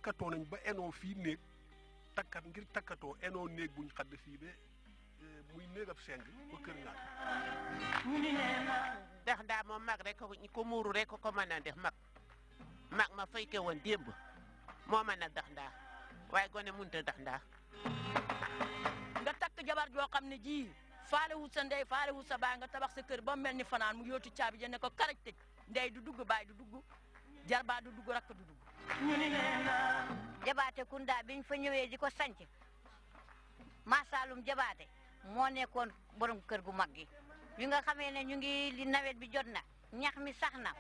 takkatoo nañ ba enoo fii néeg takkat ngir takkatoo enoo néeg buñ xadd fii ba muy néeg ab seng ba kër ngaal ndax ndaa moom mag rek ko muuru rek ko mën a def mag ma fekke woon démb moo mën a dax ndaa waaye gone mënut a dax ndaa nga takk jabar joo xam ne ji faale wut sa ndey faale wut sa baay nga tabax sa kër ba mel ni fanaan mu yóotu caabi ja ne ko karaj tëj ndey du dugg baay du dugg jarbaa du dugg rakk du dugg jabaate kunda biñ fa ñëwee di ko sanc Masalum jabaate moo nekkoon borom kër gu mag gi bi nga xamee ne ñu ngi li nawet bi jot na ñax mi sax na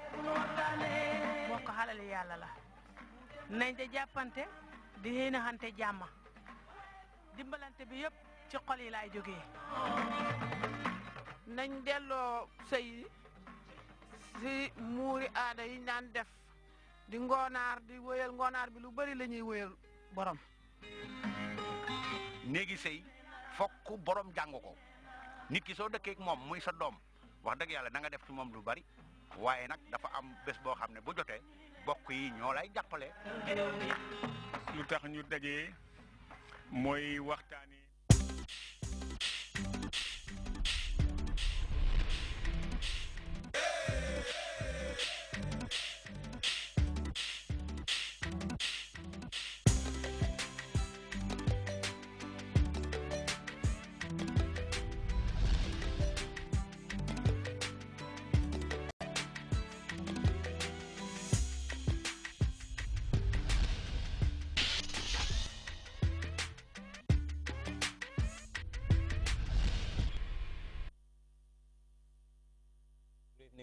moo ko xalali yàlla la nañ de jàppante di xéenaxante jàmma dimbalante bi yëpp ci xol yi laay jógee nañ delloo sëy si muuri aada yi daan def di ngoonaar di wéyal ngoonaar bi lu bari la ñuy wéyal borom néegi sëy fokk borom jàng ko nit ki soo dëkkee ak moom muy sa doom wax dëgg yàlla da nga def ci moom lu bari waaye nag dafa am bés boo xam ne bu jotee bokk yi ñoo lay jàppale. lu tax ñu dajee mooy waxtaani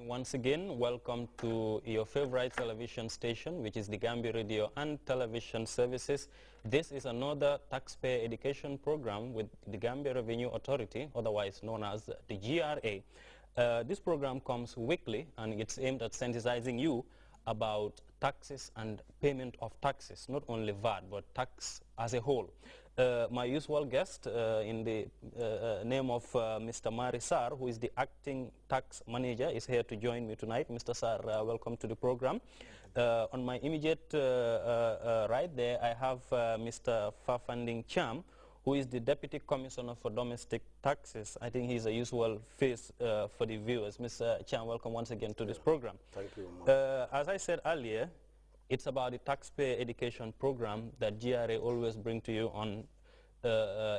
Once again, welcome to your favorite television station, which is the Gambia Radio and Television Services. This is another taxpayer education program with the Gambia Revenue Authority, otherwise known as the GRA. This program comes weekly, and it's aimed at sensitizing you about taxes and payment of taxes, not only VAT, but tax as a whole. My usual guest in the name of Mr. Mari Sar, who is the acting tax manager, is here to join me tonight. Mr. Sar, welcome to the program. On my immediate right there, I have Mr. Fafanding Cham, who is the Deputy Commissioner for Domestic Taxes. I think he's a usual face for the viewers. Mr. Cham, welcome once again to this program. Thank you. As I said earlier, it's about the taxpayer education program that GRA always bring to you on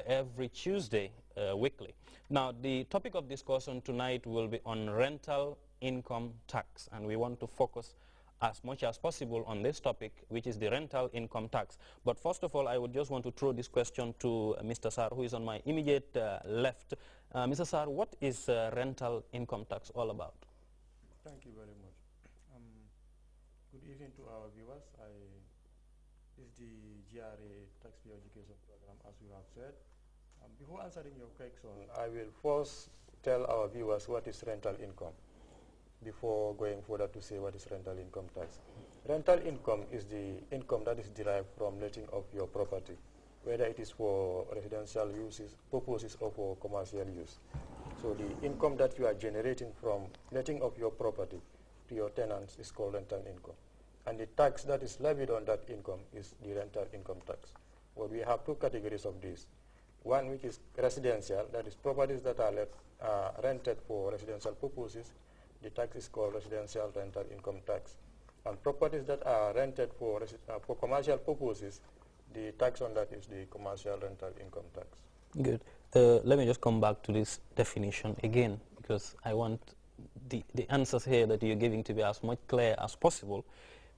every Tuesday weekly. Now, the topic of discussion tonight will be on rental income tax, and we want to focus as much as possible on this topic, which is the rental income tax. But first of all, I would just want to throw this question to Mr. Sar, who is on my immediate left. Mr. Sar, what is rental income tax all about? Thank you very much. Good evening to our viewers. This is the GRA Taxpayer Education Program, as you have said. Before answering your question, I will first tell our viewers what is rental income before going further to say what is rental income tax. Rental income is the income that is derived from letting of your property, whether it is for residential uses, purposes, or for commercial use. So the income that you are generating from letting of your property to your tenants is called rental income. And the tax that is levied on that income is the rental income tax. Well, we have two categories of this. One which is residential, that is properties that are rented for residential purposes. The tax is called residential rental income tax. And properties that are rented for commercial purposes, the tax on that is the commercial rental income tax. Good. Let me just come back to this definition again, because I want the answers here that you're giving to be as much clear as possible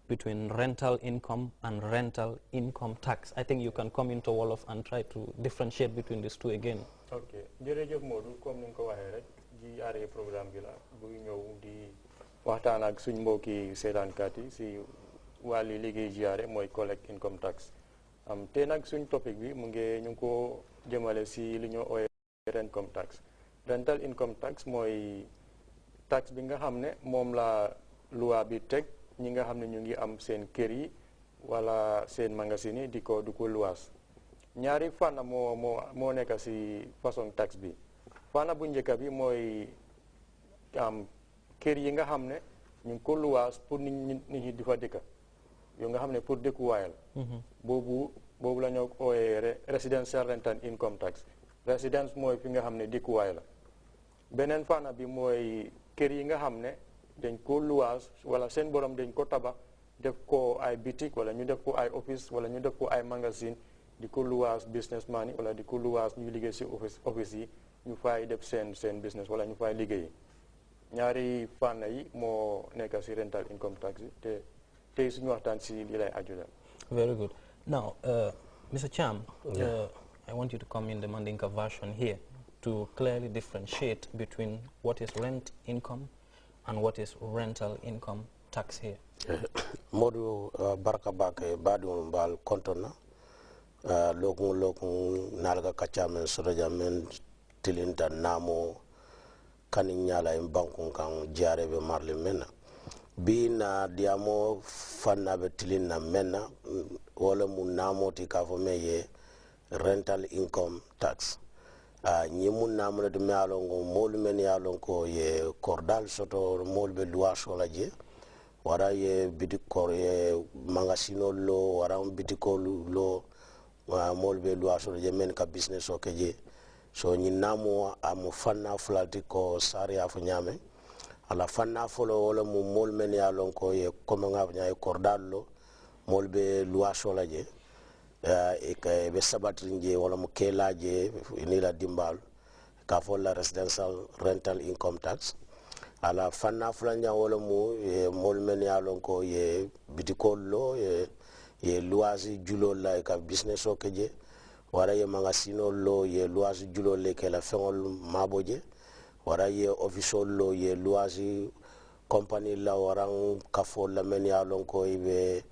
between rental income and rental income tax. I think you can come into Wolof and try to differentiate between these two again. Okay. Jërëjëf Modou, comme ni nga ko waxee rek, GRA programme bi la buy ñëw di waxtaan ak suñ mbokki seetaankat yi si wàllu liggéey GRA mooy collect income tax. Te nag suñ topic bi ñu ngi ko jëmale si li ñoo ooyee income tax. Rental income tax mooy tax bi nga xam ne moom la loi bi teg ñi nga xam ne ñu ngi am seen kër yi wala seen magasin yi di ko luwaas. Ñaari fànn moo nekk si façon tax bi. Fànn bu njëkk bi mooy kër yi nga xam ne ñu ngi ko luwaas pour nit ñi di fa dëkka. yu nga xam ne pour dëkkuwaay la boobu la ñoo ooyee residential rent and income tax. Residence mooy fi nga xam ne dëkkuwaay la. beneen fànn bi mooy kër yi nga xam ne dañ ko luwaas wala seen borom dañ ko tabax def ko ay boutique wala ñu def ko ay office wala ñu def ko ay magasin di ko luwaas businessman yi wala di ko luwaas ñuy liggéey si office yi ñu fay def seen business wala ñu fay liggéey. ñaari fànn yi moo nekk si rental income tax yi te tey suñu waxtaan si li lay aju la. Very good. Now, Mr. Cham, I want you to come in the Mandinka version here to clearly differentiate between what is rent income and what is rental income tax here. Modu baraka bake badu mbal kontona lokun nalga kachamen soraja men tilinta namo kanin nyala in bankun kan jarebe marle mena bi na diamo fanna be tilinna mena wala mu namo ti ka fo meye rental income tax ñi mu namo de me alongo molu men yalon ko ye cordal soto molu be luas wala je wara ye bidikor ye magasino lo wara bidiko lo molu be luas wala je men ka business o keje so ñi namo am fanna fulati ko sari afu ñame ala fanna folo wala mu mol men ya lon ko ye comme nga ñay cordal lo mol be luas wala je e ka be sabatri je wala mu kela je ni la dimbal ka fo la residential rental income tax ala fanna fulanya wala mu mol men ya lon ko ye bitiko lo ye luasi julo la ka business o keje wara ye magasino lo ye luasi julo le ke la fengol maboje wara ye official lo ye luasi company la warang kafo la men ya lon ko ibe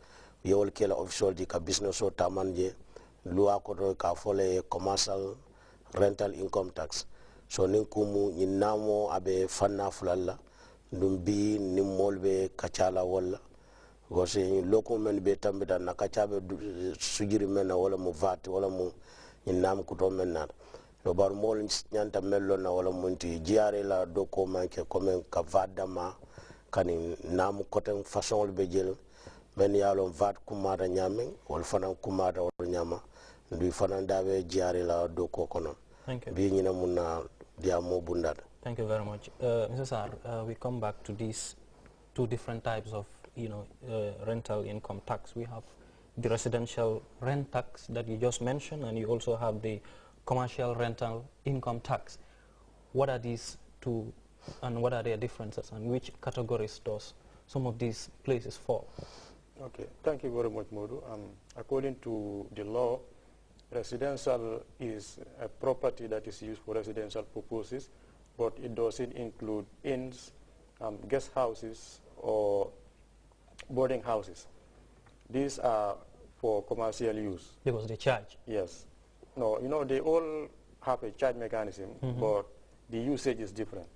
yewol ke la official di ka business o tamanje loi ko do ka fo le commercial rental income tax so nin kumu nyinamo abe fanna fulalla dum bi ni molbe kacala wala wose loko men be tambita na kacabe sujiri men wala mu vat wala mu nyinam kuto men na do bar mol nyanta mello na wala munti jiare la doko manke comme ka vadama kani nam koten façon be jel men yalon vat kumada nyame wal fanan kumada wal nyama ndu fanan dawe jiare la doko kono bi nyina munna diamo bundat. Thank you very much. Mr. Sar, we come back to these two different types of rental income tax. We have the residential rent tax that you just mentioned, and you also have the commercial rental income tax. What are these two, and what are their differences, and which categories does some of these places fall? Okay, thank you very much, Modu. According to the law, residential is a property that is used for residential purposes, but it doesn't include inns, guest houses, or boarding houses. These are for commercial use. Because they charge? Yes. No, they all have a charge mechanism, but the usage is different.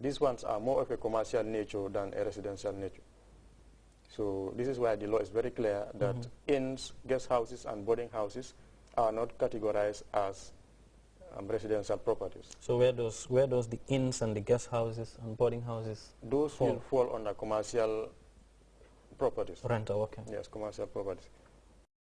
These ones are more of a commercial nature than a residential nature. So this is why the law is very clear that inns, guest houses, and boarding houses are not categorized as residential properties. So where does the inns and the guest houses and boarding houses Those will fall under commercial properties. Rental, okay. Yes, commercial properties.